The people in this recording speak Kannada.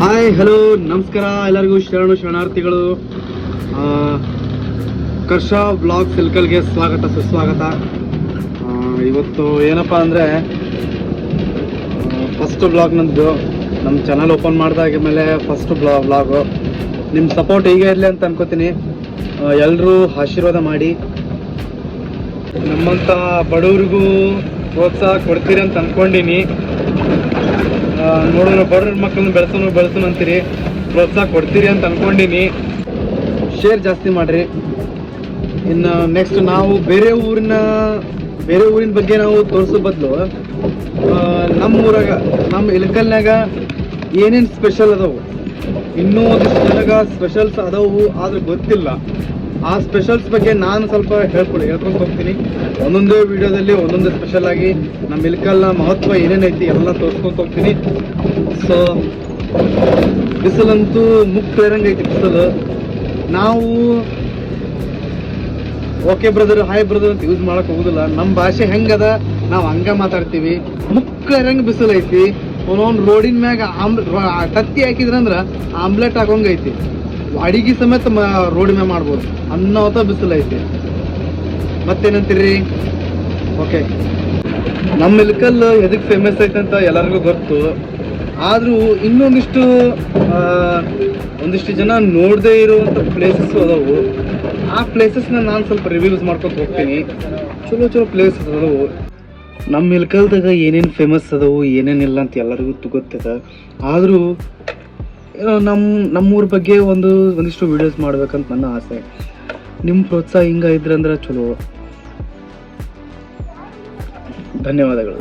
ಹಾಯ್ ಹಲೋ ನಮಸ್ಕಾರ ಎಲ್ಲರಿಗೂ ಶರಣಾರ್ಥಿಗಳು. ಕರ್ಷ ಬ್ಲಾಗ್ ಸಿಲ್ಕಲ್ಗೆ ಸ್ವಾಗತ ಸುಸ್ವಾಗತ. ಇವತ್ತು ಏನಪ್ಪ ಅಂದರೆ ಫಸ್ಟ್ ಬ್ಲಾಗ್ ನಂದು ನಮ್ಮ ಚಾನಲ್ ಓಪನ್ ಮಾಡಿದಾದ ಮೇಲೆ ಫಸ್ಟ್ ಬ್ಲಾಗು. ನಿಮ್ಮ ಸಪೋರ್ಟ್ ಹೀಗೆ ಇರಲಿ ಅಂತ ಅನ್ಕೋತೀನಿ. ಎಲ್ಲರೂ ಆಶೀರ್ವಾದ ಮಾಡಿ ನಮ್ಮಂಥ ಬಡವ್ರಿಗೂ ಪ್ರೋತ್ಸಾಹ ಕೊಡ್ತೀರಿ ಅಂತ ಅಂದ್ಕೊಂಡಿನಿ. ನೋಡೋಣ ಬಡ್ರ ಮಕ್ಕಳನ್ನ ಬೆಳೆಸೋಣ ಅಂತೀರಿ, ಪ್ರೋತ್ಸಾಹ ಕೊಡ್ತೀರಿ ಅಂತ ಅಂದ್ಕೊಂಡಿನಿ. ಶೇರ್ ಜಾಸ್ತಿ ಮಾಡಿರಿ. ಇನ್ನು ನೆಕ್ಸ್ಟ್ ನಾವು ಬೇರೆ ಊರಿನ ಬಗ್ಗೆ ನಾವು ತೋರಿಸೋ ಬದಲು ನಮ್ಮ ಇಳಕಲ್ನಾಗ ಏನೇನು ಸ್ಪೆಷಲ್ ಅದಾವು, ಇನ್ನೂ ಒಂದಿಷ್ಟು ಜನಗ ಸ್ಪೆಷಲ್ಸ್ ಅದಾವು ಆದ್ರೆ ಗೊತ್ತಿಲ್ಲ. ಆ ಸ್ಪೆಷಲ್ಸ್ ಬಗ್ಗೆ ನಾನು ಸ್ವಲ್ಪ ಹೇಳ್ಕೊಂಡು ಹೋಗ್ತೀನಿ. ಒಂದೊಂದೇ ವಿಡಿಯೋದಲ್ಲಿ ಒಂದೊಂದು ಸ್ಪೆಷಲ್ ಆಗಿ ನಮ್ಮ ಇಳಕಲ್ನ ಮಹತ್ವ ಏನೇನೈತಿ ಎಲ್ಲ ತೋರಿಸ್ಕೊಂತ ಹೋಗ್ತೀನಿ. ಸೊ ಬಿಸಿಲಂತೂ ಮುಕ್ತರಂಗೈತಿ ಬಿಸಿಲು. ನಾವು ಓಕೆ ಬ್ರದರ್, ಹಾಯ್ ಬ್ರದರ್ ಅಂತ ಯೂಸ್ ಮಾಡಕ್ ಹೋಗುದಿಲ್ಲ. ನಮ್ಮ ಭಾಷೆ ಹೆಂಗದ ನಾವು ಹಂಗ ಮಾತಾಡ್ತೀವಿ. ಮುಕ್ಕರಂಗ ಬಿಸಿಲು ಐತಿ. ಒಂದೊಂದು ರೋಡಿನ ಮ್ಯಾಗ ತತ್ತಿ ಹಾಕಿದ್ರಂದ್ರ ಆಮ್ಲೆಟ್ ಹಾಕೋಂಗೈತಿ. ಅಡಿಗೆ ಸಮೇತ ರೋಡ್ ಮ್ಯಾಗ ಮಾಡ್ಬೋದು ಅನ್ನೋತ ಬಿಸಿಲು ಐತಿ. ಮತ್ತೇನಂತೀರಿ? ಓಕೆ, ನಮ್ಮ ಇಳಕಲ್ ಎದಕ್ಕೆ ಫೇಮಸ್ ಐತೆ ಅಂತ ಎಲ್ಲರಿಗೂ ಗೊತ್ತು. ಆದರೂ ಇನ್ನೊಂದಿಷ್ಟು ಜನ ನೋಡದೇ ಇರುವಂಥ ಪ್ಲೇಸಸ್ ಅದಾವು. ಆ ಪ್ಲೇಸಸ್ನ ನಾನು ಸ್ವಲ್ಪ ರಿವ್ಯೂಸ್ ಮಾಡ್ಕೊಂಡು ಹೋಗ್ತೀನಿ. ಚಲೋ ಪ್ಲೇಸಸ್ ಅದಾವು. ನಮ್ಮ ಇಳಕಲ್ದಾಗ ಏನೇನು ಫೇಮಸ್ ಅದಾವು ಏನೇನಿಲ್ಲ ಅಂತ ಎಲ್ಲರಿಗೂ ಗೊತ್ತದ. ಆದರೂ ನಮ್ಮೂರ ಬಗ್ಗೆ ಒಂದಿಷ್ಟು ವಿಡಿಯೋಸ್ ಮಾಡ್ಬೇಕಂತ ನನ್ನ ಆಸೆ. ನಿಮ್ಮ ಪ್ರೋತ್ಸಾಹ ಹಿಂಗೆ ಇದ್ರಂದ್ರೆ ಚಲೋ. ಧನ್ಯವಾದಗಳು.